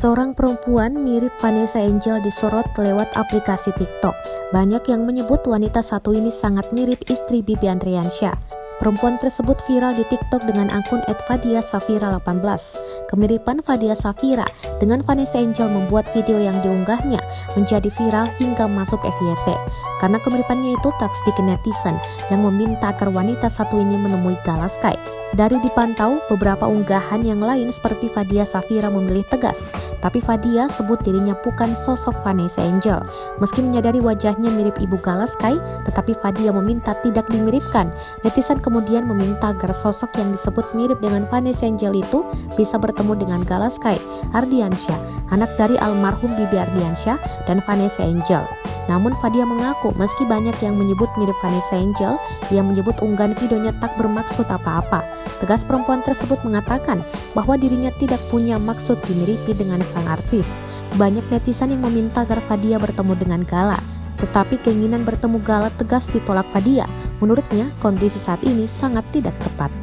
Seorang perempuan mirip Vanessa Angel disorot lewat aplikasi TikTok. Banyak yang menyebut wanita satu ini sangat mirip istri Bibi Andriansyah. Perempuan tersebut viral di TikTok dengan akun @vadiasafira18. Kemiripan Vadia Safira dengan Vanessa Angel membuat video yang diunggahnya menjadi viral hingga masuk FYP. Karena kemiripannya itu tak sedikit netizen yang meminta agar wanita satu ini menemui Galaskai. Dari dipantau, beberapa unggahan yang lain seperti Vadia Safira memilih tegas, tapi Vadia sebut dirinya bukan sosok Vanessa Angel. Meski menyadari wajahnya mirip ibu Galaskai, tetapi Vadia meminta tidak dimiripkan. Netizen kemudian meminta agar sosok yang disebut mirip dengan Vanessa Angel itu bisa bertemu dengan Galaskai Ardiansyah, anak dari almarhum Bibi Ardiansyah dan Vanessa Angel. Namun Vadia mengaku meski banyak yang menyebut mirip Vanessa Angel, ia menyebut unggahan videonya tak bermaksud apa-apa. Tegas perempuan tersebut mengatakan bahwa dirinya tidak punya maksud dimiripi dengan sang artis. Banyak netizen yang meminta agar Vadia bertemu dengan Gala, tetapi keinginan bertemu Gala tegas ditolak Vadia. Menurutnya, kondisi saat ini sangat tidak tepat.